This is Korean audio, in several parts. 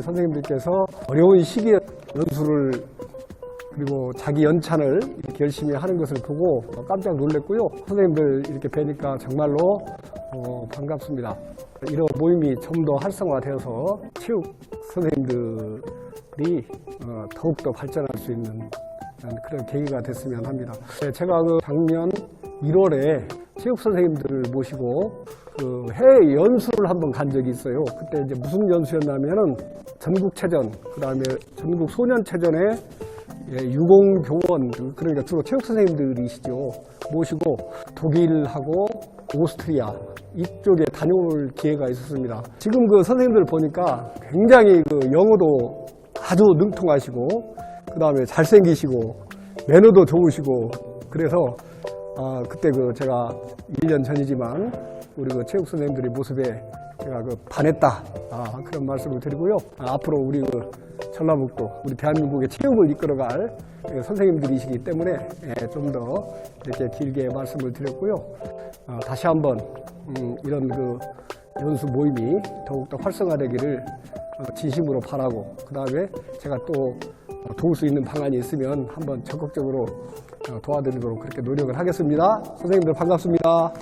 우리 선생님들께서 어려운 시기에 연수를 그리고 자기 연찬을 이렇게 열심히 하는 것을 보고 깜짝 놀랐고요. 선생님들 이렇게 뵈니까 정말로 반갑습니다. 이런 모임이 좀 더 활성화되어서 체육 선생님들이 더욱더 발전할 수 있는 그런 계기가 됐으면 합니다. 제가 작년 1월에 체육 선생님들을 모시고 해외 연수를 한번 간 적이 있어요. 그때 이제 무슨 연수였냐면은 전국체전, 그 다음에 전국 소년체전에 유공교원, 그러니까 주로 체육 선생님들이시죠. 모시고 독일하고 오스트리아 이쪽에 다녀올 기회가 있었습니다. 지금 그 선생님들 보니까 굉장히 영어도 아주 능통하시고, 그 다음에 잘생기시고, 매너도 좋으시고, 그래서 그때 제가 1년 전이지만 우리 체육 선생님들의 모습에 제가 반했다, 그런 말씀을 드리고요. 앞으로 우리 전라북도, 우리 대한민국의 체육을 이끌어갈 선생님들이시기 때문에 좀 더 이렇게 길게 말씀을 드렸고요. 다시 한번 이런 연수 모임이 더욱더 활성화되기를 진심으로 바라고, 그 다음에 제가 또 도울 수 있는 방안이 있으면 한번 적극적으로 도와드리도록 그렇게 노력을 하겠습니다. 선생님들 반갑습니다.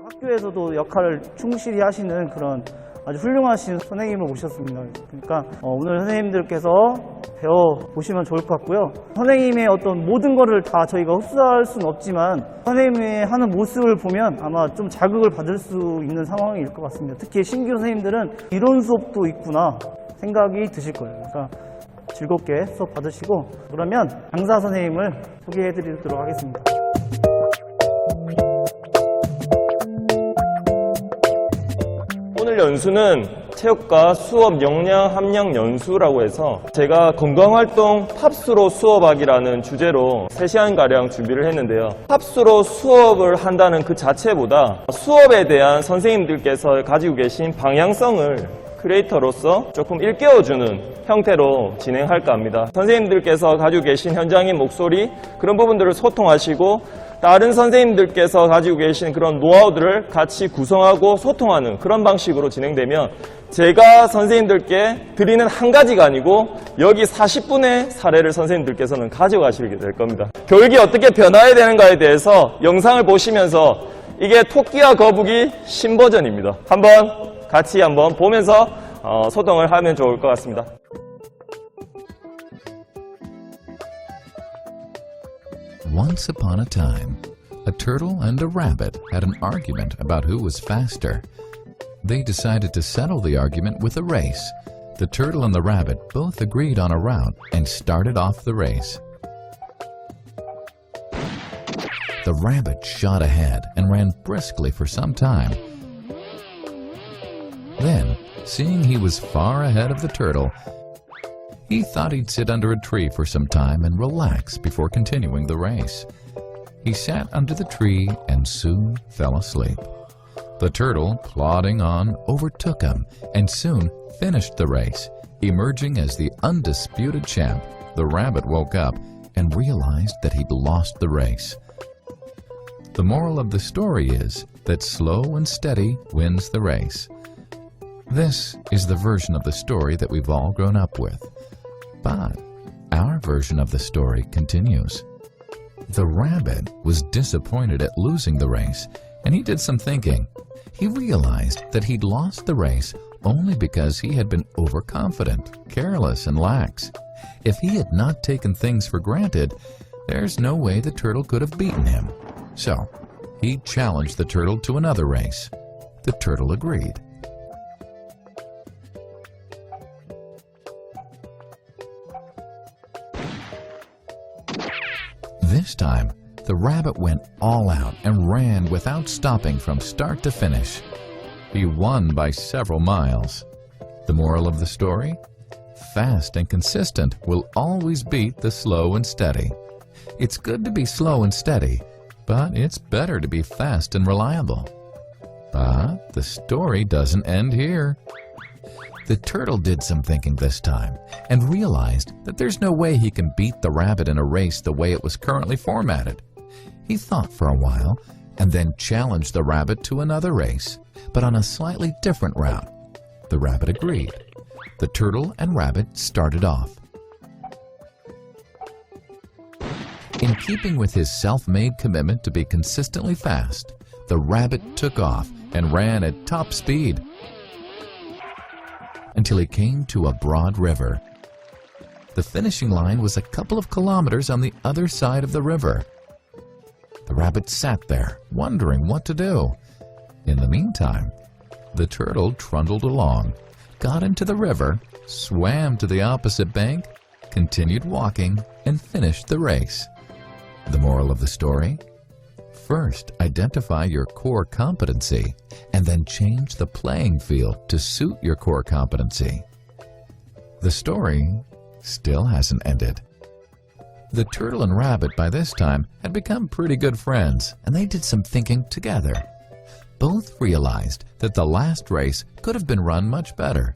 학교에서도 역할을 충실히 하시는 그런 아주 훌륭하신 선생님을 모셨습니다. 그러니까 오늘 선생님들께서 배워보시면 좋을 것 같고요. 선생님의 어떤 모든 거를 다 저희가 흡수할 수는 없지만 선생님의 하는 모습을 보면 아마 좀 자극을 받을 수 있는 상황일 것 같습니다. 특히 신규 선생님들은 이론 수업도 있구나 생각이 드실 거예요. 그러니까 즐겁게 수업 받으시고, 그러면 강사 선생님을 소개해 드리도록 하겠습니다. 오늘 연수는 체육과 수업 역량 함량 연수라고 해서 제가 건강활동 팝스로 수업하기라는 주제로 3시간가량 준비를 했는데요. 팝스로 수업을 한다는 그 자체보다 수업에 대한 선생님들께서 가지고 계신 방향성을 크리에이터로서 조금 일깨워주는 형태로 진행할까 합니다. 선생님들께서 가지고 계신 현장인 목소리, 그런 부분들을 소통하시고 다른 선생님들께서 가지고 계신 그런 노하우들을 같이 구성하고 소통하는 그런 방식으로 진행되면 제가 선생님들께 드리는 한 가지가 아니고 여기 40분의 사례를 선생님들께서는 가져가시게 될 겁니다. 교육이 어떻게 변화해야 되는가에 대해서 영상을 보시면서 이게 토끼와 거북이 신버전입니다. 같이 한번 보면서 소통을 하면 좋을 것 같습니다. Once upon a time, a turtle and a rabbit had an argument about who was faster. They decided to settle the argument with a race. The turtle and the rabbit both agreed on a route and started off the race. The rabbit shot ahead and ran briskly for some time. Then, seeing he was far ahead of the turtle, he thought he'd sit under a tree for some time and relax before continuing the race. He sat under the tree and soon fell asleep. The turtle, plodding on, overtook him and soon finished the race. Emerging as the undisputed champ, the rabbit woke up and realized that he'd lost the race. The moral of the story is that slow and steady wins the race. This is the version of the story that we've all grown up with. But our version of the story continues. The rabbit was disappointed at losing the race, and he did some thinking. He realized that he'd lost the race only because he had been overconfident, careless, and lax. If he had not taken things for granted, there's no way the turtle could have beaten him. So, he challenged the turtle to another race. The turtle agreed. This time, the rabbit went all out and ran without stopping from start to finish. He won by several miles. The moral of the story? Fast and consistent will always beat the slow and steady. It's good to be slow and steady, but it's better to be fast and reliable. But the story doesn't end here. The turtle did some thinking this time and realized that there's no way he can beat the rabbit in a race the way it was currently formatted. He thought for a while and then challenged the rabbit to another race, but on a slightly different route. The rabbit agreed. The turtle and rabbit started off. In keeping with his self-made commitment to be consistently fast, the rabbit took off and ran at top speed until he came to a broad river. The finishing line was a couple of kilometers on the other side of the river. The rabbit sat there, wondering what to do. In the meantime, the turtle trundled along, got into the river, swam to the opposite bank, continued walking, and finished the race. The moral of the story? First, identify your core competency, and then change the playing field to suit your core competency. The story still hasn't ended. The turtle and rabbit by this time had become pretty good friends, and they did some thinking together. Both realized that the last race could have been run much better.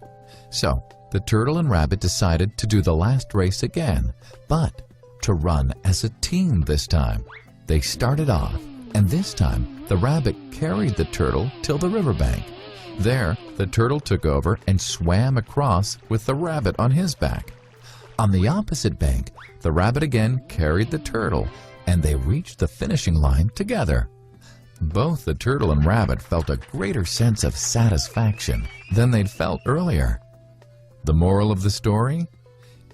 So, the turtle and rabbit decided to do the last race again, but to run as a team this time. They started off, and this time the rabbit carried the turtle till the riverbank. There, the turtle took over and swam across with the rabbit on his back. On the opposite bank, the rabbit again carried the turtle, and they reached the finishing line together. Both the turtle and rabbit felt a greater sense of satisfaction than they'd felt earlier. The moral of the story?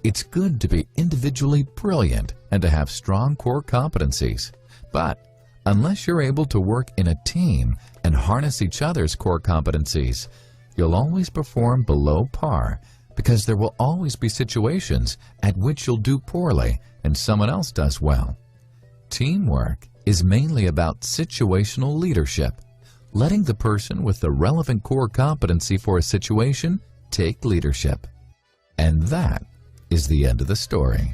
It's good to be individually brilliant and to have strong core competencies, but unless you're able to work in a team and harness each other's core competencies, you'll always perform below par, because there will always be situations at which you'll do poorly and someone else does well. Teamwork is mainly about situational leadership, letting the person with the relevant core competency for a situation take leadership. And that is the end of the story.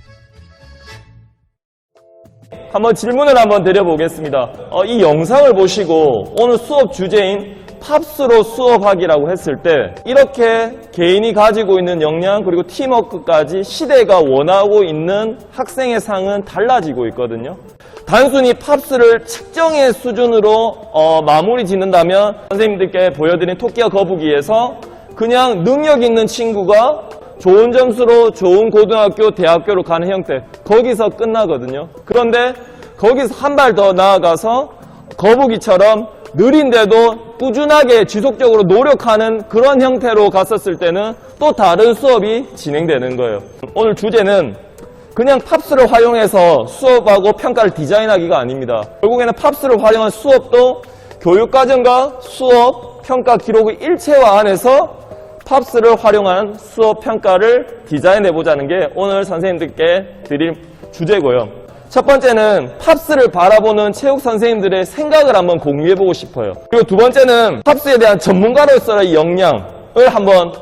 한번 질문을 한번 드려보겠습니다. 이 영상을 보시고 오늘 수업 주제인 팝스로 수업하기라고 했을 때 이렇게 개인이 가지고 있는 역량 그리고 팀워크까지 시대가 원하고 있는 학생의 상은 달라지고 있거든요. 단순히 팝스를 측정의 수준으로 마무리 짓는다면 선생님들께 보여드린 토끼와 거북이에서 그냥 능력 있는 친구가 좋은 점수로 좋은 고등학교, 대학교로 가는 형태, 거기서 끝나거든요. 그런데 거기서 한 발 더 나아가서 거북이처럼 느린데도 꾸준하게 지속적으로 노력하는 그런 형태로 갔었을 때는 또 다른 수업이 진행되는 거예요. 오늘 주제는 그냥 팝스를 활용해서 수업하고 평가를 디자인하기가 아닙니다. 결국에는 팝스를 활용한 수업도 교육과정과 수업, 평가 기록의 일체화 안에서 팝스를 활용한 수업 평가를 디자인해보자는 게 오늘 선생님들께 드릴 주제고요. 첫 번째는 팝스를 바라보는 체육 선생님들의 생각을 한번 공유해보고 싶어요. 그리고 두 번째는 팝스에 대한 전문가로서의 역량을 한번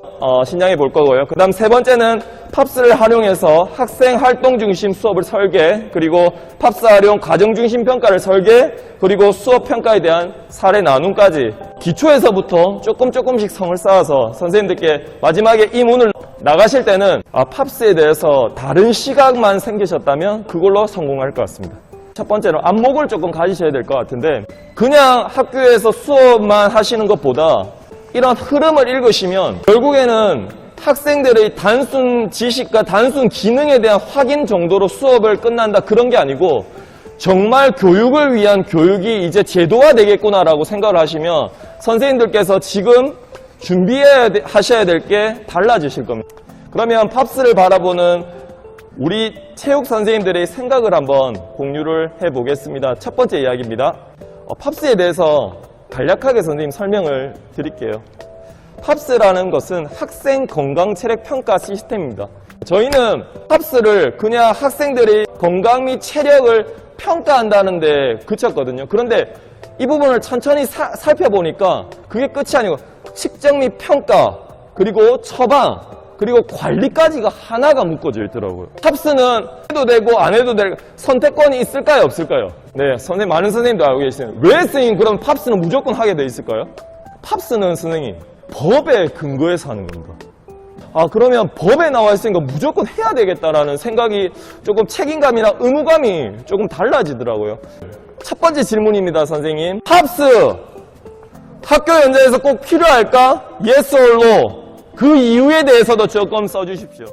신장해 볼 거고요. 그 다음 세 번째는 팝스를 활용해서 학생 활동 중심 수업을 설계, 그리고 팝스 활용 과정 중심 평가를 설계, 그리고 수업 평가에 대한 사례 나눔까지 기초에서부터 조금씩 성을 쌓아서 선생님들께 마지막에 이 문을 나가실 때는 팝스에 대해서 다른 시각만 생기셨다면 그걸로 성공할 것 같습니다. 첫 번째로 안목을 조금 가지셔야 될 것 같은데 그냥 학교에서 수업만 하시는 것보다 이런 흐름을 읽으시면 결국에는 학생들의 단순 지식과 단순 기능에 대한 확인 정도로 수업을 끝난다 그런 게 아니고 정말 교육을 위한 교육이 이제 제도화 되겠구나라고 생각을 하시면 선생님들께서 지금 준비하셔야 될 게 달라지실 겁니다. 그러면 팝스를 바라보는 우리 체육 선생님들의 생각을 한번 공유를 해보겠습니다. 첫 번째 이야기입니다. 팝스에 대해서 간략하게 선생님 설명을 드릴게요. 팝스라는 것은 학생 건강 체력 평가 시스템입니다. 저희는 팝스를 그냥 학생들의 건강 및 체력을 평가한다는 데 그쳤거든요. 그런데 이 부분을 천천히 살펴보니까 그게 끝이 아니고 측정 및 평가, 그리고 처방, 그리고 관리까지가 하나가 묶어져 있더라고요. 팝스는 해도 되고 안 해도 될 선택권이 있을까요? 없을까요? 네, 많은 선생님도 알고 계시네요. 왜 선생님 그럼 팝스는 무조건 하게 돼 있을까요? 팝스는 선생님 법에 근거해서 하는 겁니다. 그러면 법에 나와 있으니까 무조건 해야 되겠다라는 생각이 조금 책임감이나 의무감이 조금 달라지더라고요. 첫 번째 질문입니다, 선생님. 팝스 학교 현장에서 꼭 필요할까? Yes or no? 그 이유에 대해서도 조금 써주십시오.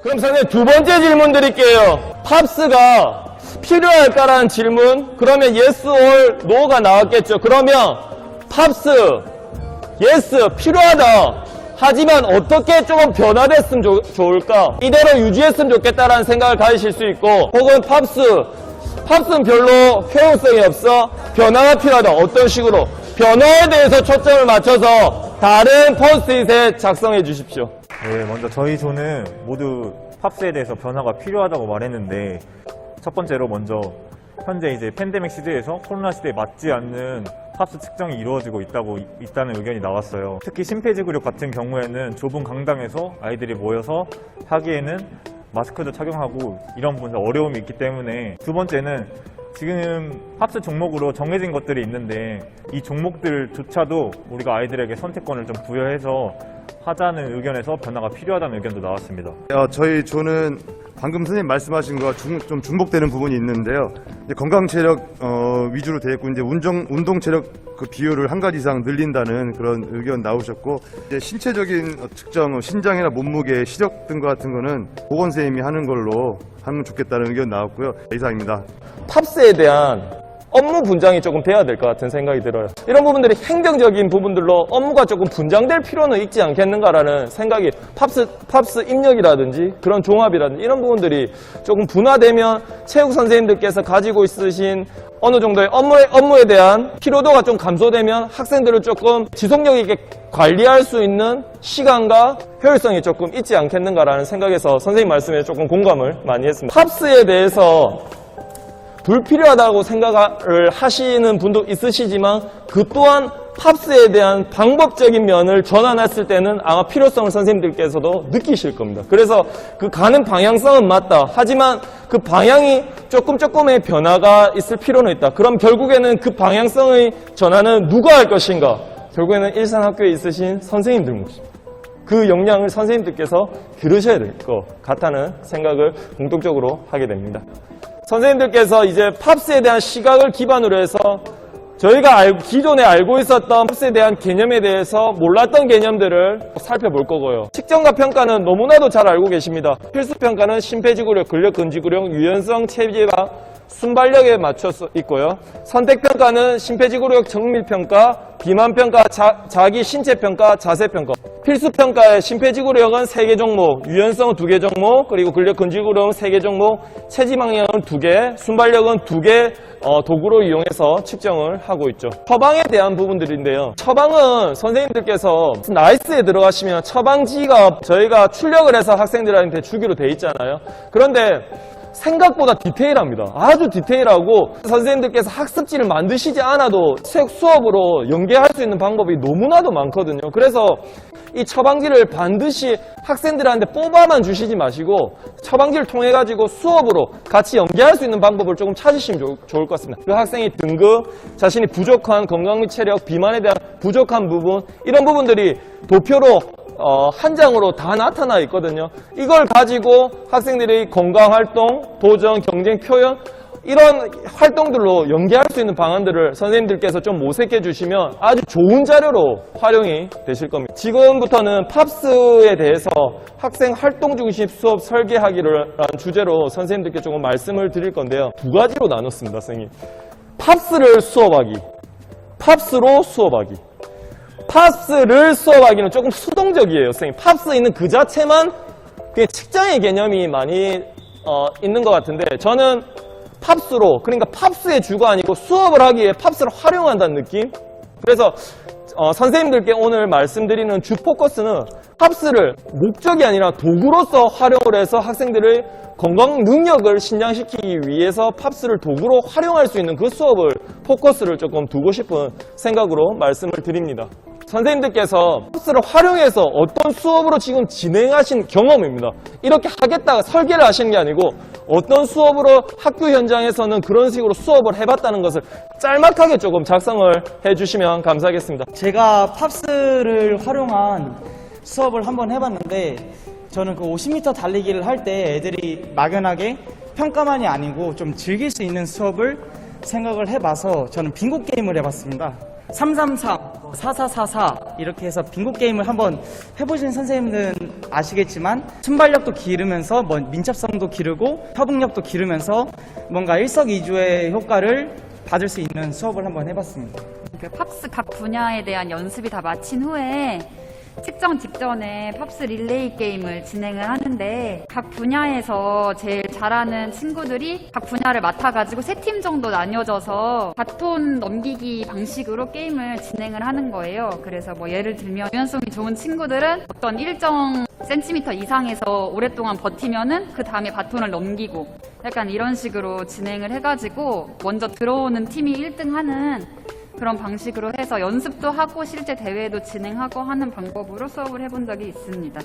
그럼 선생님 두 번째 질문 드릴게요. 팝스가 필요할까라는 질문. 그러면 yes or no가 나왔겠죠. 그러면 팝스 yes 필요하다. 하지만 어떻게 조금 변화됐으면 좋을까? 이대로 유지했으면 좋겠다라는 생각을 가지실 수 있고, 혹은 팝스는 별로 효용성이 없어. 변화가 필요하다. 어떤 식으로? 변화에 대해서 초점을 맞춰서 다른 포스트잇에 작성해 주십시오. 네, 먼저 저희 조는 모두 팝스에 대해서 변화가 필요하다고 말했는데, 첫 번째로 먼저 현재 이제 팬데믹 시대에서 코로나 시대에 맞지 않는 팝스 측정이 이루어지고 있다는 의견이 나왔어요. 특히 심폐지구력 같은 경우에는 좁은 강당에서 아이들이 모여서 하기에는 마스크도 착용하고 이런 부분에 어려움이 있기 때문에, 두 번째는 지금 팝스 종목으로 정해진 것들이 있는데 이 종목들조차도 우리가 아이들에게 선택권을 좀 부여해서 하자는 의견에서 변화가 필요하다는 의견도 나왔습니다. 저희 조는 방금 선생님 말씀하신 거와 좀 중복되는 부분이 있는데요. 이제 건강 체력 위주로 되어 있고, 이제 운동 체력 그 비율을 한 가지 이상 늘린다는 그런 의견 나오셨고, 이제 신체적인 측정, 신장이나 몸무게, 시력 등 같은 거는 보건 선생님이 하는 걸로 하면 좋겠다는 의견 나왔고요. 이상입니다. 팝스에 대한 업무 분장이 조금 돼야 될 것 같은 생각이 들어요. 이런 부분들이 행정적인 부분들로 업무가 조금 분장될 필요는 있지 않겠는가라는 생각이, 팝스 입력이라든지 그런 종합이라든지 이런 부분들이 조금 분화되면 체육 선생님들께서 가지고 있으신 어느 정도의 업무에 대한 피로도가 좀 감소되면 학생들을 조금 지속력 있게 관리할 수 있는 시간과 효율성이 조금 있지 않겠는가라는 생각에서 선생님 말씀에 조금 공감을 많이 했습니다. 팝스에 대해서 불필요하다고 생각을 하시는 분도 있으시지만, 그 또한 팝스에 대한 방법적인 면을 전환했을 때는 아마 필요성을 선생님들께서도 느끼실 겁니다. 그래서 그 가는 방향성은 맞다. 하지만 그 방향이 조금의 변화가 있을 필요는 있다. 그럼 결국에는 그 방향성의 전환은 누가 할 것인가? 결국에는 일산학교에 있으신 선생님들 몫입니다. 그 역량을 선생님들께서 들으셔야 될 것 같다는 생각을 공통적으로 하게 됩니다. 선생님들께서 이제 팝스에 대한 시각을 기반으로 해서 저희가 기존에 알고 있었던 팝스에 대한 개념에 대해서 몰랐던 개념들을 살펴볼 거고요. 측정과 평가는 너무나도 잘 알고 계십니다. 필수평가는 심폐지구력, 근력근지구력, 유연성, 체지방, 순발력에 맞춰서 있고요. 선택평가는 심폐지구력, 정밀평가, 비만평가, 자기 신체평가, 자세평가. 필수평가의 심폐지구력은 3개 종목, 유연성은 2개 종목, 그리고 근력근지구력은 3개 종목, 체지방량은 2개, 순발력은 2개 도구로 이용해서 측정을 하고 있죠. 처방에 대한 부분들인데요. 처방은 선생님들께서 나이스에 들어가시면 처방지가 저희가 출력을 해서 학생들한테 주기로 돼 있잖아요. 그런데 생각보다 디테일합니다. 아주 디테일하고 선생님들께서 학습지를 만드시지 않아도 수업으로 연계할 수 있는 방법이 너무나도 많거든요. 그래서 이 처방지를 반드시 학생들한테 뽑아만 주시지 마시고 처방지를 통해 가지고 수업으로 같이 연계할 수 있는 방법을 조금 찾으시면 좋을 것 같습니다. 그 학생의 등급, 자신이 부족한 건강 및 체력, 비만에 대한 부족한 부분, 이런 부분들이 도표로 한 장으로 다 나타나 있거든요. 이걸 가지고 학생들의 건강활동, 도전, 경쟁, 표현, 이런 활동들로 연계할 수 있는 방안들을 선생님들께서 좀 모색해 주시면 아주 좋은 자료로 활용이 되실 겁니다. 지금부터는 팝스에 대해서 학생 활동 중심 수업 설계하기라는 주제로 선생님들께 조금 말씀을 드릴 건데요. 2가지로 나눴습니다, 선생님. 팝스를 수업하기, 팝스로 수업하기. 팝스를 수업하기는 조금 수동적이에요, 선생님. 팝스 있는 그 자체만 그냥 측정의 개념이 많이 있는 것 같은데, 저는 팝스로, 그러니까 팝스의 주가 아니고 수업을 하기에 팝스를 활용한다는 느낌? 그래서 선생님들께 오늘 말씀드리는 주 포커스는 팝스를 목적이 아니라 도구로서 활용을 해서 학생들의 건강 능력을 신장시키기 위해서 팝스를 도구로 활용할 수 있는 그 수업을 포커스를 조금 두고 싶은 생각으로 말씀을 드립니다. 선생님들께서 팝스를 활용해서 어떤 수업으로 지금 진행하신 경험입니다. 이렇게 하겠다가 설계를 하시는 게 아니고 어떤 수업으로 학교 현장에서는 그런 식으로 수업을 해봤다는 것을 짤막하게 조금 작성을 해주시면 감사하겠습니다. 제가 팝스를 활용한 수업을 한번 해봤는데 저는 그 50m 달리기를 할 때 애들이 막연하게 평가만이 아니고 좀 즐길 수 있는 수업을 생각을 해봐서 저는 빙고 게임을 해봤습니다. 333, 4444 이렇게 해서 빙고 게임을 한번 해보신 선생님들은 아시겠지만 순발력도 기르면서 민첩성도 기르고 협응력도 기르면서 뭔가 일석이조의 효과를 받을 수 있는 수업을 한번 해봤습니다. 그 팝스 각 분야에 대한 연습이 다 마친 후에 측정 직전에 팝스 릴레이 게임을 진행을 하는데 각 분야에서 제일 잘하는 친구들이 각 분야를 맡아가지고 3팀 정도 나뉘어져서 바톤 넘기기 방식으로 게임을 진행을 하는 거예요. 그래서 뭐 예를 들면 유연성이 좋은 친구들은 어떤 일정 센티미터 이상에서 오랫동안 버티면은 그 다음에 바톤을 넘기고 약간 이런 식으로 진행을 해가지고 먼저 들어오는 팀이 1등 하는 그런 방식으로 해서 연습도 하고 실제 대회도 진행하고 하는 방법으로 수업을 해본 적이 있습니다.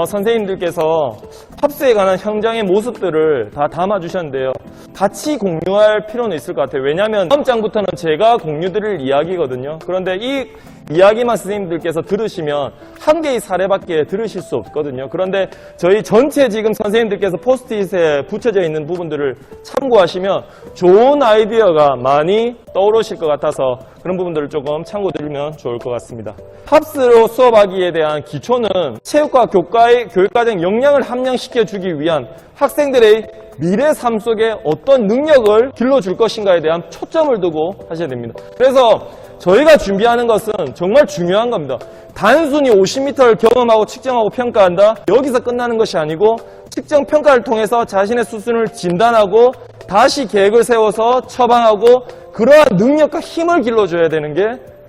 선생님들께서 팝스에 관한 현장의 모습들을 다 담아주셨는데요. 같이 공유할 필요는 있을 것 같아요. 왜냐하면 다음 장부터는 제가 공유드릴 이야기거든요. 그런데 이 이야기만 선생님들께서 들으시면 한 개의 사례밖에 들으실 수 없거든요. 그런데 저희 전체 지금 선생님들께서 포스트잇에 붙여져 있는 부분들을 참고하시면 좋은 아이디어가 많이 떠오르실 것 같아서 그런 부분들을 조금 참고드리면 좋을 것 같습니다. 팝스로 수업하기에 대한 기초는 체육과 교육과정 역량을 함양시켜주기 위한 학생들의 미래 삶 속에 어떤 능력을 길러줄 것인가에 대한 초점을 두고 하셔야 됩니다. 그래서 저희가 준비하는 것은 정말 중요한 겁니다. 단순히 50m를 경험하고 측정하고 평가한다? 여기서 끝나는 것이 아니고 측정 평가를 통해서 자신의 수준을 진단하고 다시 계획을 세워서 처방하고 그러한 능력과 힘을 길러줘야 되는 게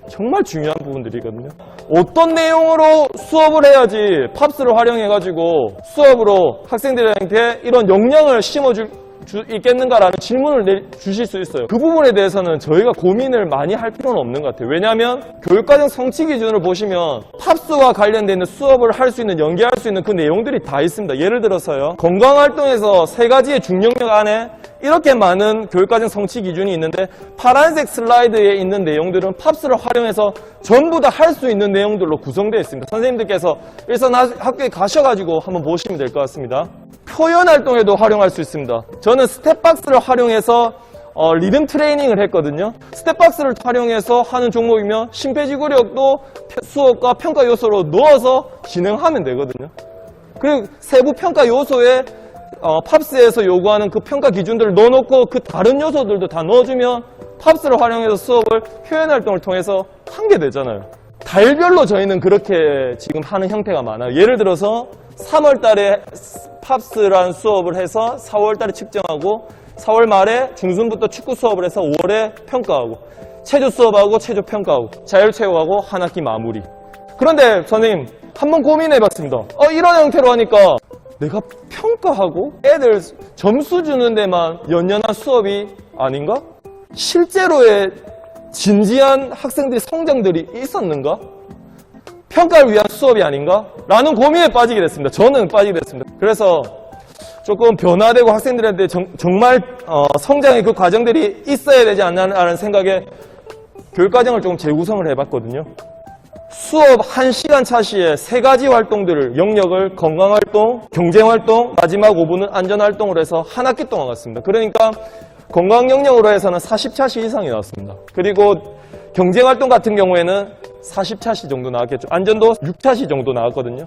정말 중요한 부분들이거든요. 어떤 내용으로 수업을 해야지 팝스를 활용해가지고 수업으로 학생들한테 이런 역량을 심어줄 수 있겠는가라는 질문을 주실 수 있어요. 그 부분에 대해서는 저희가 고민을 많이 할 필요는 없는 것 같아요. 왜냐하면 교육과정 성취 기준을 보시면 팝스와 관련된 수업을 할 수 있는, 연계할 수 있는 그 내용들이 다 있습니다. 예를 들어서요. 건강활동에서 3가지의 중력력 안에 이렇게 많은 교육과정 성취 기준이 있는데 파란색 슬라이드에 있는 내용들은 팝스를 활용해서 전부 다 할 수 있는 내용들로 구성되어 있습니다. 선생님들께서 일선 학교에 가셔가지고 한번 보시면 될 것 같습니다. 표현 활동에도 활용할 수 있습니다. 저는 스텝박스를 활용해서 리듬 트레이닝을 했거든요. 스텝박스를 활용해서 하는 종목이면 심폐지구력도 수업과 평가 요소로 넣어서 진행하면 되거든요. 그리고 세부 평가 요소에 팝스에서 요구하는 그 평가 기준들을 넣어놓고 그 다른 요소들도 다 넣어주면 팝스를 활용해서 수업을 표현 활동을 통해서 하게 되잖아요. 달별로 저희는 그렇게 지금 하는 형태가 많아요. 예를 들어서 3월 달에 팝스라는 수업을 해서 4월 달에 측정하고 4월 말에 중순부터 축구 수업을 해서 5월에 평가하고 체조 수업하고 체조 평가하고 자율체육하고 한 학기 마무리. 그런데 선생님 한번 고민해봤습니다. 이런 형태로 하니까 내가 평가하고 애들 점수 주는 데만 연연한 수업이 아닌가? 실제로의 진지한 학생들의 성장들이 있었는가? 평가를 위한 수업이 아닌가? 라는 고민에 빠지게 됐습니다. 저는 빠지게 됐습니다. 그래서 조금 변화되고 학생들한테 정말 성장의 그 과정들이 있어야 되지 않나라는 생각에 교육과정을 조금 재구성을 해봤거든요. 수업 1시간 차시에 3가지 활동들을 영역을 건강활동, 경쟁활동, 마지막 5분은 안전활동으로 해서 한 학기 동안 갔습니다. 그러니까 건강영역으로 해서는 40차시 이상이 나왔습니다. 그리고 경쟁활동 같은 경우에는 40차시 정도 나왔겠죠. 안전도 6차시 정도 나왔거든요.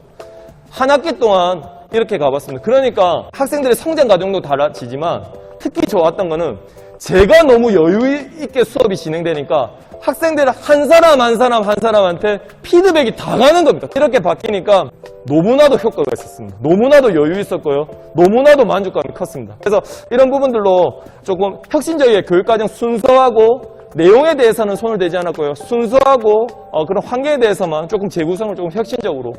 한 학기 동안 이렇게 가봤습니다. 그러니까 학생들의 성장 과정도 달라지지만 특히 좋았던 거는 제가 너무 여유 있게 수업이 진행되니까 학생들 한 사람한테 피드백이 다 가는 겁니다. 이렇게 바뀌니까 너무나도 효과가 있었습니다. 너무나도 여유 있었고요. 너무나도 만족감이 컸습니다. 그래서 이런 부분들로 조금 혁신적인 교육과정 순서하고 내용에 대해서는 손을 대지 않았고요. 순서하고 그런 환경에 대해서만 조금 재구성을 조금 혁신적으로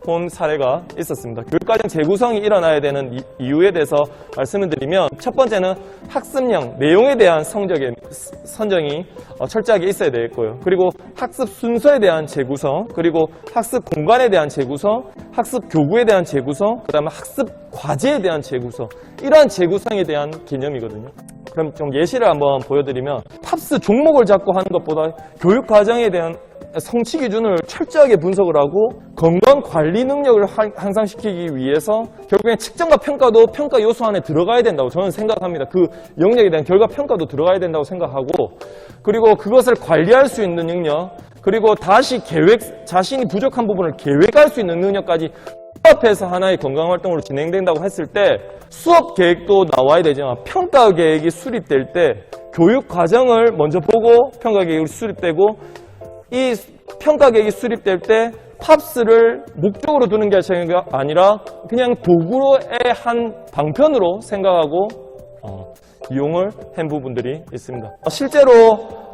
본 사례가 있었습니다. 교육과정 재구성이 일어나야 되는 이유에 대해서 말씀을 드리면 첫 번째는 학습량, 내용에 대한 선정이 철저하게 있어야 되겠고요. 그리고 학습 순서에 대한 재구성, 그리고 학습 공간에 대한 재구성, 학습 교구에 대한 재구성, 그 다음에 학습 과제에 대한 재구성, 이러한 재구성에 대한 개념이거든요. 그럼 좀 예시를 한번 보여드리면 팝스 종목을 잡고 하는 것보다 교육 과정에 대한 성취 기준을 철저하게 분석을 하고 건강 관리 능력을 향상시키기 위해서 결국엔 측정과 평가도 평가 요소 안에 들어가야 된다고 저는 생각합니다. 그 영역에 대한 결과 평가도 들어가야 된다고 생각하고, 그리고 그것을 관리할 수 있는 능력, 그리고 다시 자신이 부족한 부분을 계획할 수 있는 능력까지 앞에서 하나의 건강활동으로 진행된다고 했을 때 수업 계획도 나와야 되지만 평가 계획이 수립될 때 교육 과정을 먼저 보고 평가 계획이 수립되고, 이 평가 계획이 수립될 때 팝스를 목적으로 두는 게 아니라 그냥 도구의 한 방편으로 생각하고 이용을 한 부분들이 있습니다. 실제로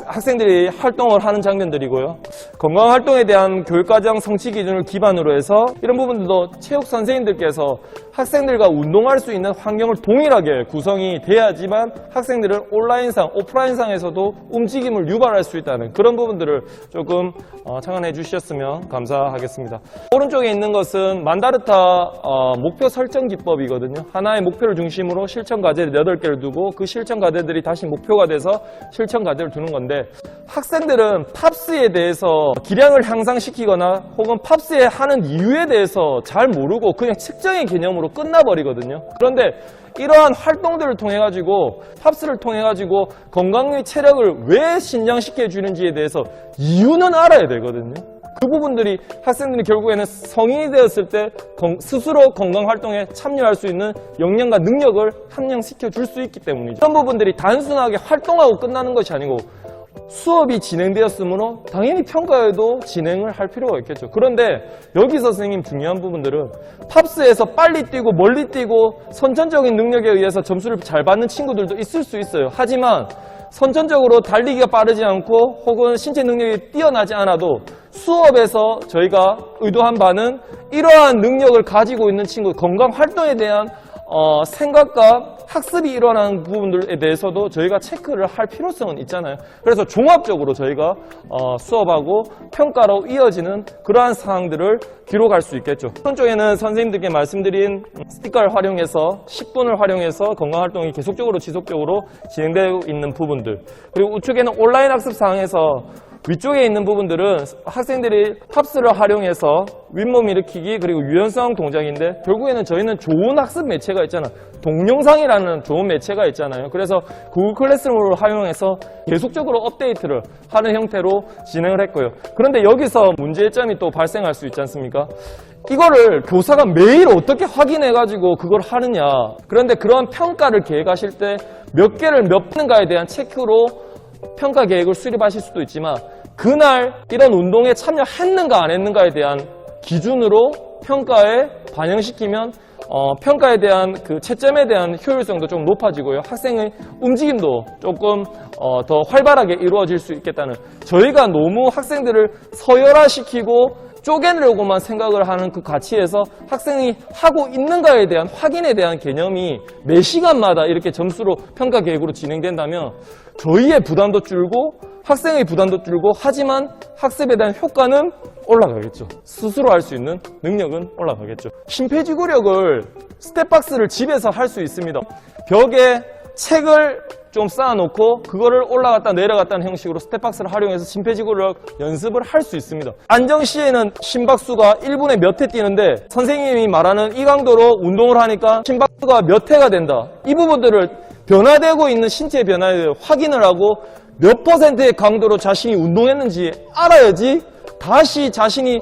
학생들이 활동을 하는 장면들이고요. 건강활동에 대한 교육과정 성취 기준을 기반으로 해서 이런 부분들도 체육 선생님들께서 학생들과 운동할 수 있는 환경을 동일하게 구성이 돼야지만 학생들은 온라인상, 오프라인상에서도 움직임을 유발할 수 있다는 그런 부분들을 조금 참관해 주셨으면 감사하겠습니다. 오른쪽에 있는 것은 만다르타 목표 설정 기법이거든요. 하나의 목표를 중심으로 실천 과제를 8개를 두고 그 실천 과제들이 다시 목표가 돼서 실천 과제를 두는 건데, 학생들은 팝스에 대해서 기량을 향상시키거나 혹은 팝스에 하는 이유에 대해서 잘 모르고 그냥 측정의 개념으로 끝나버리거든요. 그런데 이러한 활동들을 통해 가지고 팝스를 통해 가지고 건강 및 체력을 왜 신장시켜 주는지에 대해서 이유는 알아야 되거든요. 그 부분들이 학생들이 결국에는 성인이 되었을 때 스스로 건강활동에 참여할 수 있는 역량과 능력을 함양시켜 줄 수 있기 때문이죠. 이런 부분들이 단순하게 활동하고 끝나는 것이 아니고 수업이 진행되었으므로 당연히 평가에도 진행을 할 필요가 있겠죠. 그런데 여기서 선생님 중요한 부분들은 팝스에서 빨리 뛰고 멀리 뛰고 선천적인 능력에 의해서 점수를 잘 받는 친구들도 있을 수 있어요. 하지만 선천적으로 달리기가 빠르지 않고 혹은 신체 능력이 뛰어나지 않아도 수업에서 저희가 의도한 바는 이러한 능력을 가지고 있는 친구, 건강활동에 대한 생각과 학습이 일어나는 부분들에 대해서도 저희가 체크를 할 필요성은 있잖아요. 그래서 종합적으로 저희가 수업하고 평가로 이어지는 그러한 사항들을 기록할 수 있겠죠. 오른쪽에는 선생님들께 말씀드린 스티커를 활용해서 10분을 활용해서 건강활동이 계속적으로 지속적으로 진행되고 있는 부분들, 그리고 우측에는 온라인 학습 사항에서 위쪽에 있는 부분들은 학생들이 팝스를 활용해서 윗몸 일으키기 그리고 유연성 동작인데, 결국에는 저희는 좋은 학습 매체가 있잖아요. 동영상이라는 좋은 매체가 있잖아요. 그래서 구글 클래스룸을 활용해서 계속적으로 업데이트를 하는 형태로 진행을 했고요. 그런데 여기서 문제점이 또 발생할 수 있지 않습니까? 이거를 교사가 매일 어떻게 확인해가지고 그걸 하느냐. 그런데 그런 평가를 계획하실 때 몇 개를 몇 번인가에 대한 체크로 평가 계획을 수립하실 수도 있지만, 그날 이런 운동에 참여했는가 안 했는가에 대한 기준으로 평가에 반영시키면 평가에 대한 그 채점에 대한 효율성도 좀 높아지고요. 학생의 움직임도 조금 더 활발하게 이루어질 수 있겠다는, 저희가 너무 학생들을 서열화시키고 쪼개려고만 생각을 하는 그 가치에서 학생이 하고 있는가에 대한 확인에 대한 개념이 매 시간마다 이렇게 점수로 평가 계획으로 진행된다면 저희의 부담도 줄고 학생의 부담도 줄고, 하지만 학습에 대한 효과는 올라가겠죠. 스스로 할 수 있는 능력은 올라가겠죠. 심폐지구력을 스텝박스를 집에서 할 수 있습니다. 벽에 책을 좀 쌓아놓고 그거를 올라갔다 내려갔다는 형식으로 스텝박스를 활용해서 심폐지구력 연습을 할 수 있습니다. 안정시에는 심박수가 1분에 몇 회 뛰는데 선생님이 말하는 이 강도로 운동을 하니까 심박수가 몇 회가 된다. 이 부분들을 변화되고 있는 신체 변화에 확인을 하고 몇 %의 강도로 자신이 운동했는지 알아야지 다시 자신이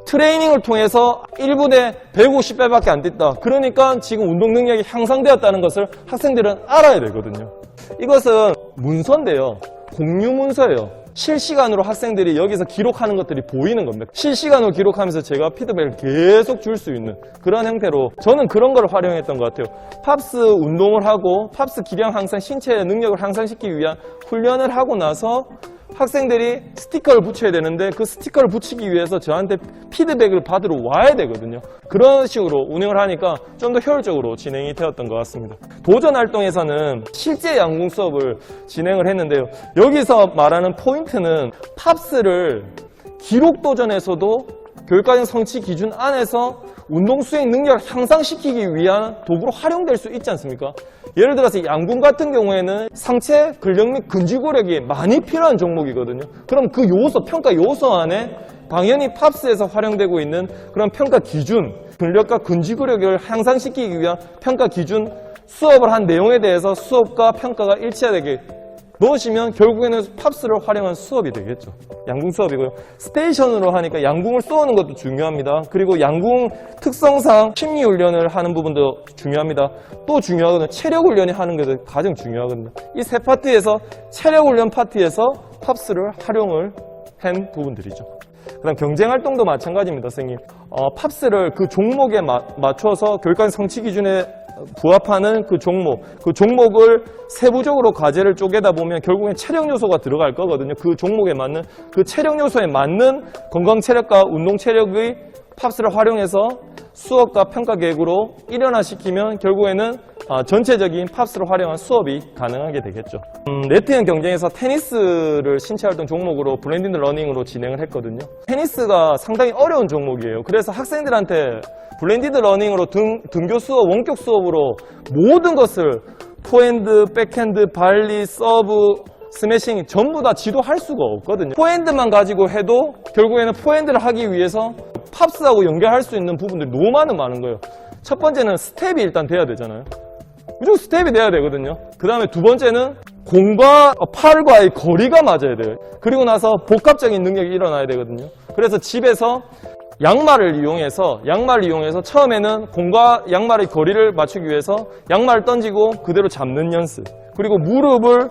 트레이닝을 통해서 1분에 150배밖에 안 뛰었다. 그러니까 지금 운동 능력이 향상되었다는 것을 학생들은 알아야 되거든요. 이것은 문서인데요. 공유 문서예요. 실시간으로 학생들이 여기서 기록하는 것들이 보이는 겁니다. 실시간으로 기록하면서 제가 피드백을 계속 줄 수 있는 그런 형태로 저는 그런 걸 활용했던 것 같아요. 팝스 운동을 하고 팝스 기량 향상, 신체 능력을 향상시키기 위한 훈련을 하고 나서 학생들이 스티커를 붙여야 되는데 그 스티커를 붙이기 위해서 저한테 피드백을 받으러 와야 되거든요. 그런 식으로 운영을 하니까 좀 더 효율적으로 진행이 되었던 것 같습니다. 도전 활동에서는 실제 양궁 수업을 진행을 했는데요. 여기서 말하는 포인트는 팝스를 기록 도전에서도 교육과정 성취 기준 안에서 운동 수행 능력을 향상시키기 위한 도구로 활용될 수 있지 않습니까? 예를 들어서 양궁 같은 경우에는 상체 근력 및 근지구력이 많이 필요한 종목이거든요. 그럼 그 요소, 평가 요소 안에 당연히 팝스에서 활용되고 있는 그런 평가 기준, 근력과 근지구력을 향상시키기 위한 평가 기준 수업을 한 내용에 대해서 수업과 평가가 일치하게 넣으시면 결국에는 팝스를 활용한 수업이 되겠죠. 양궁 수업이고요. 스테이션으로 하니까 양궁을 쏘는 것도 중요합니다. 그리고 양궁 특성상 심리 훈련을 하는 부분도 중요합니다. 또 중요하거든요. 체력 훈련이 하는 게 가장 중요하거든요. 이 세 파트에서 체력 훈련 파트에서 팝스를 활용을 한 부분들이죠. 그다음 경쟁 활동도 마찬가지입니다, 선생님. 팝스를 그 종목에 맞춰서 교육과정 성취 기준에 부합하는 그 종목을 세부적으로 과제를 쪼개다 보면 결국엔 체력 요소가 들어갈 거거든요. 그 종목에 맞는, 그 체력 요소에 맞는 건강 체력과 운동 체력의 팝스를 활용해서 수업과 평가 계획으로 일원화시키면 결국에는 전체적인 팝스를 활용한 수업이 가능하게 되겠죠. 네트형 경쟁에서 테니스를 신체활동 종목으로 블렌디드 러닝으로 진행을 했거든요. 테니스가 상당히 어려운 종목이에요. 그래서 학생들한테 블렌디드 러닝으로 등교 수업, 원격 수업으로 모든 것을 포핸드, 백핸드, 발리, 서브, 스매싱 전부 다 지도할 수가 없거든요. 포핸드만 가지고 해도 결국에는 포핸드를 하기 위해서 팝스하고 연결할 수 있는 부분들이 너무 많은 거예요. 첫 번째는 스텝이 일단 돼야 되잖아요. 무조건 스텝이 돼야 되거든요. 그 다음에 두 번째는 공과 팔과의 거리가 맞아야 돼요. 그리고 나서 복합적인 능력이 일어나야 되거든요. 그래서 집에서 양말을 이용해서 처음에는 공과 양말의 거리를 맞추기 위해서 양말을 던지고 그대로 잡는 연습, 그리고 무릎을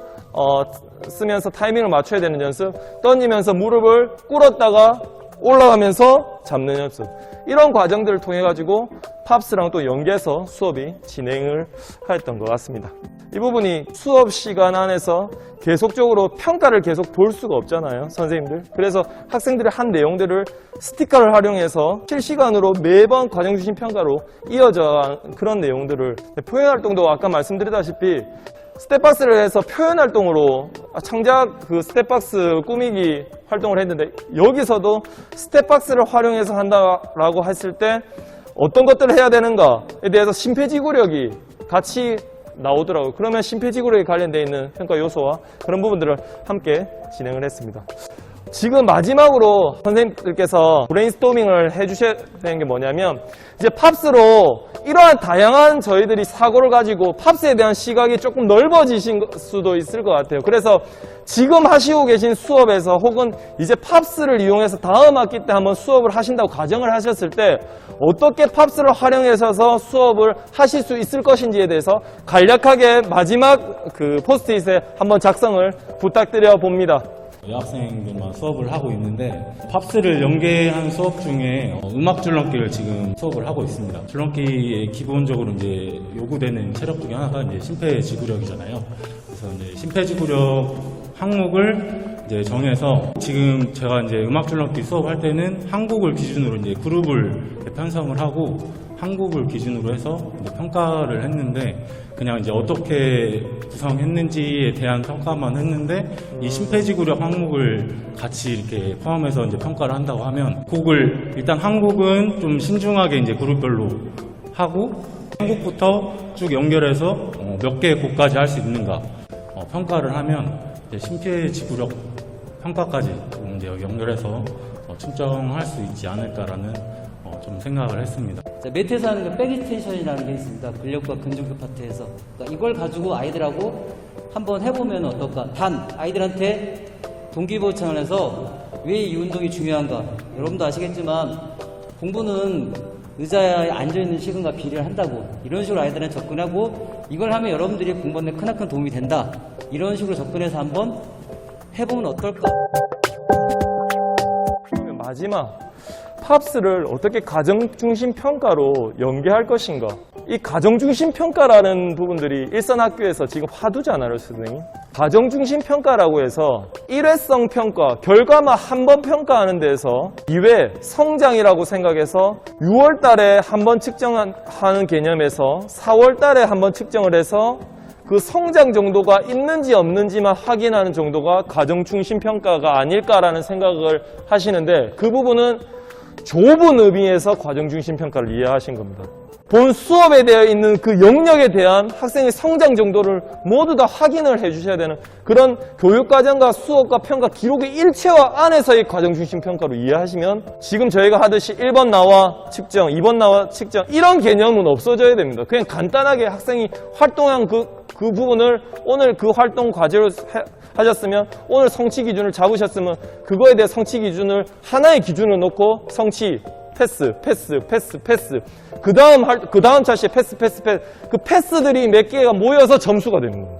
쓰면서 타이밍을 맞춰야 되는 연습, 던지면서 무릎을 꿇었다가 올라가면서 잡는 연습, 이런 과정들을 통해 가지고 팝스랑 또 연계해서 수업이 진행을 하였던 것 같습니다. 이 부분이 수업 시간 안에서 계속적으로 평가를 계속 볼 수가 없잖아요, 선생님들. 그래서 학생들의 한 내용들을 스티커를 활용해서 실시간으로 매번 과정 중심 평가로 이어져 그런 내용들을, 표현 활동도 아까 말씀드렸다시피 스텝박스를 해서 표현 활동으로 창작 그 스텝박스 꾸미기 활동을 했는데, 여기서도 스텝박스를 활용해서 한다라고 했을 때 어떤 것들을 해야 되는가에 대해서 심폐지구력이 같이 나오더라고요. 그러면 심폐지구력에 관련되어 있는 평가 요소와 그런 부분들을 함께 진행을 했습니다. 지금 마지막으로 선생님들께서 브레인스토밍을 해주셔야 되는 게 뭐냐면, 이제 팝스로 이러한 다양한 저희들이 사고를 가지고 팝스에 대한 시각이 조금 넓어지신 수도 있을 것 같아요. 그래서 지금 하시고 계신 수업에서 혹은 이제 팝스를 이용해서 다음 학기 때 한번 수업을 하신다고 가정을 하셨을 때 어떻게 팝스를 활용하셔서 수업을 하실 수 있을 것인지에 대해서 간략하게 마지막 그 포스트잇에 한번 작성을 부탁드려 봅니다. 여학생들만 수업을 하고 있는데, 팝스를 연계한 수업 중에 음악 줄넘기를 지금 수업을 하고 있습니다. 줄넘기에 기본적으로 이제 요구되는 체력 중에 하나가 이제 심폐지구력이잖아요. 그래서 이제 심폐지구력 항목을 이제 정해서, 지금 제가 이제 음악 줄넘기 수업할 때는 한국을 기준으로 이제 그룹을 편성을 하고 한국을 기준으로 해서 이제 평가를 했는데, 그냥 이제 어떻게 구성했는지에 대한 평가만 했는데, 이 심폐지구력 항목을 같이 이렇게 포함해서 이제 평가를 한다고 하면, 곡을 일단 한국은 좀 신중하게 이제 그룹별로 하고, 한국부터 쭉 연결해서 몇 개의 곡까지 할 수 있는가 평가를 하면, 이제 심폐지구력 평가까지 이제 연결해서 측정할 수 있지 않을까라는 좀 생각을 했습니다. 매트에서 하는 게 백이스텐션이라는 게 있습니다. 근력과 근육교 파트에서. 그러니까 이걸 가지고 아이들하고 한번 해보면 어떨까? 단 아이들한테 동기부여 차원에서 왜 이 운동이 중요한가? 여러분도 아시겠지만 공부는 의자에 앉아있는 시간과 비례를 한다고, 이런 식으로 아이들한테 접근하고, 이걸 하면 여러분들이 공부하는 데 크나큰 도움이 된다, 이런 식으로 접근해서 한번 해보면 어떨까? 그러면 마지막, 팝스를 어떻게 가정중심 평가로 연계할 것인가. 이 가정중심 평가라는 부분들이 일선 학교에서 지금 화두잖아요, 선생님. 과정중심 평가라고 해서 일회성 평가, 결과만 한 번 평가하는 데에서 2회 성장이라고 생각해서 6월 달에 한 번 측정하는 개념에서 4월 달에 한 번 측정을 해서 그 성장 정도가 있는지 없는지만 확인하는 정도가 과정중심 평가가 아닐까라는 생각을 하시는데, 그 부분은 좁은 의미에서 과정중심 평가를 이해하신 겁니다. 본 수업에 되어 있는 그 영역에 대한 학생의 성장 정도를 모두 다 확인을 해주셔야 되는 그런 교육과정과 수업과 평가 기록의 일체화 안에서의 과정중심 평가로 이해하시면, 지금 저희가 하듯이 1번 나와 측정, 2번 나와 측정, 이런 개념은 없어져야 됩니다. 그냥 간단하게 학생이 활동한 그 부분을 오늘 그 활동 과제로 하셨으면, 오늘 성취 기준을 잡으셨으면 그거에 대해 성취 기준을 하나의 기준을 놓고 성취, 패스, 패스, 패스, 패스. 그 다음 차시에 패스, 패스, 패스. 그 패스들이 몇 개가 모여서 점수가 되는 거예요.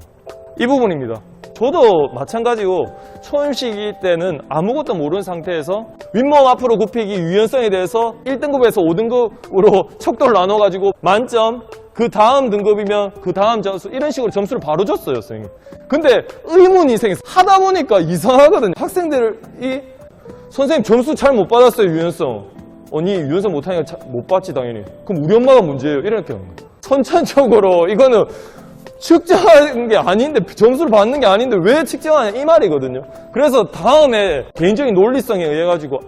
이 부분입니다. 저도 마찬가지고 초임시기 때는 아무것도 모르는 상태에서 윗몸 앞으로 굽히기 유연성에 대해서 1등급에서 5등급으로 척도를 나눠가지고 만점, 그 다음 등급이면 그 다음 점수, 이런 식으로 점수를 바로 줬어요, 선생님. 근데 의문이 생겼어요. 하다 보니까 이상하거든요. 학생들이 선생님 점수 잘 못 받았어요, 유연성. 아니, 유연성 못하니까 못 받지, 당연히. 그럼 우리 엄마가 문제예요. 이렇게 하는 거예요. 선천적으로 이거는 측정하는 게 아닌데, 점수를 받는 게 아닌데 왜 측정하냐, 이 말이거든요. 그래서 다음에 개인적인 논리성에 의해 가지고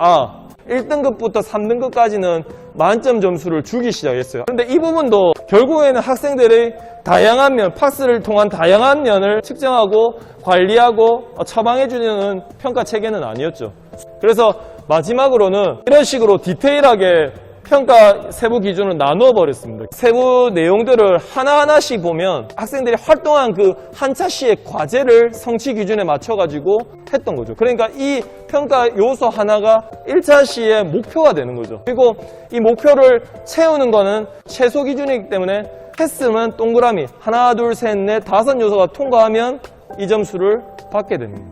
1등급부터 3등급까지는 만점 점수를 주기 시작했어요. 그런데 이 부분도 결국에는 학생들의 다양한 면, 팍스를 통한 다양한 면을 측정하고 관리하고 처방해주는 평가 체계는 아니었죠. 그래서 마지막으로는 이런 식으로 디테일하게 평가 세부 기준을 나누어 버렸습니다. 세부 내용들을 하나하나씩 보면 학생들이 활동한 그 한 차시의 과제를 성취 기준에 맞춰가지고 했던 거죠. 그러니까 이 평가 요소 하나가 1차시의 목표가 되는 거죠. 그리고 이 목표를 채우는 거는 최소 기준이기 때문에 패스면 동그라미 하나, 둘, 셋, 넷, 5 요소가 통과하면 이 점수를 받게 됩니다.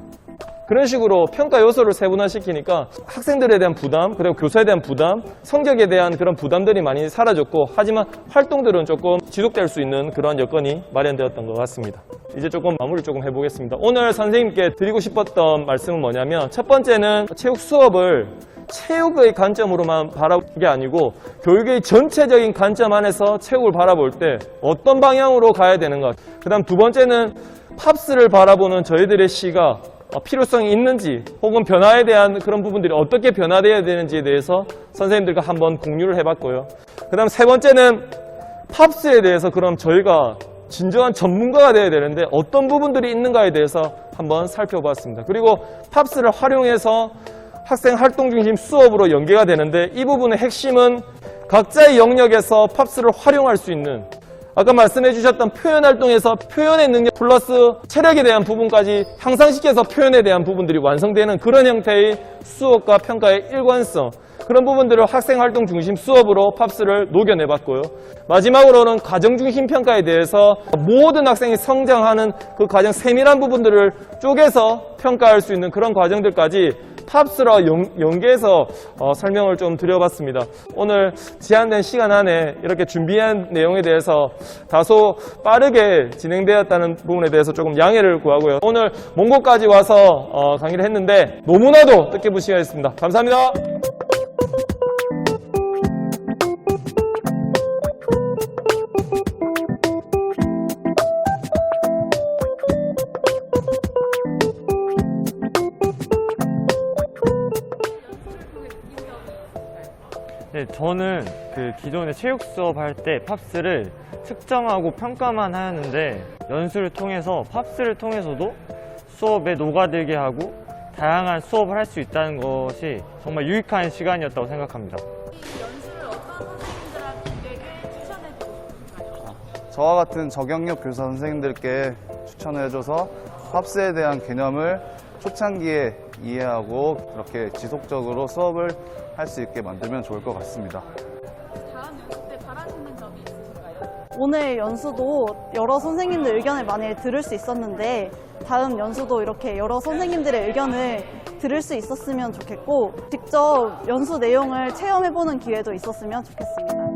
그런 식으로 평가 요소를 세분화시키니까 학생들에 대한 부담, 그리고 교사에 대한 부담, 성적에 대한 그런 부담들이 많이 사라졌고, 하지만 활동들은 조금 지속될 수 있는 그런 여건이 마련되었던 것 같습니다. 이제 조금 마무리 조금 해보겠습니다. 오늘 선생님께 드리고 싶었던 말씀은 뭐냐면, 첫 번째는 체육 수업을 체육의 관점으로만 바라보는 게 아니고 교육의 전체적인 관점 안에서 체육을 바라볼 때 어떤 방향으로 가야 되는가. 그 다음 두 번째는 팝스를 바라보는 저희들의 시각, 필요성이 있는지 혹은 변화에 대한 그런 부분들이 어떻게 변화되어야 되는지에 대해서 선생님들과 한번 공유를 해봤고요. 그 다음 세 번째는 팝스에 대해서 그럼 저희가 진정한 전문가가 되어야 되는데 어떤 부분들이 있는가에 대해서 한번 살펴봤습니다. 그리고 팝스를 활용해서 학생 활동 중심 수업으로 연계가 되는데, 이 부분의 핵심은 각자의 영역에서 팝스를 활용할 수 있는, 아까 말씀해 주셨던 표현 활동에서 표현의 능력 플러스 체력에 대한 부분까지 향상시켜서 표현에 대한 부분들이 완성되는 그런 형태의 수업과 평가의 일관성, 그런 부분들을 학생 활동 중심 수업으로 팝스를 녹여내봤고요. 마지막으로는 과정 중심 평가에 대해서 모든 학생이 성장하는 그 과정 세밀한 부분들을 쪼개서 평가할 수 있는 그런 과정들까지 팝스와 연계해서 설명을 좀 드려봤습니다. 오늘 제한된 시간 안에 이렇게 준비한 내용에 대해서 다소 빠르게 진행되었다는 부분에 대해서 조금 양해를 구하고요. 오늘 먼 곳까지 와서 강의를 했는데 너무나도 뜻깊은 시간이었습니다. 감사합니다. 네, 저는 그 기존에 체육 수업 할 때 팝스를 측정하고 평가만 하였는데, 연수를 통해서 팝스를 통해서도 수업에 녹아들게 하고 다양한 수업을 할 수 있다는 것이 정말 유익한 시간이었다고 생각합니다. 이 연수를 어떤 선생님들에게 추천해주고 싶은가요? 저와 같은 저경력 교사 선생님들께 추천해줘서 팝스에 대한 개념을 초창기에 이해하고 그렇게 지속적으로 수업을 할 수 있게 만들면 좋을 것 같습니다. 다음 연수 때 바라시는 점이 있으신가요? 오늘 연수도 여러 선생님들 의견을 많이 들을 수 있었는데, 다음 연수도 이렇게 여러 선생님들의 의견을 들을 수 있었으면 좋겠고, 직접 연수 내용을 체험해보는 기회도 있었으면 좋겠습니다.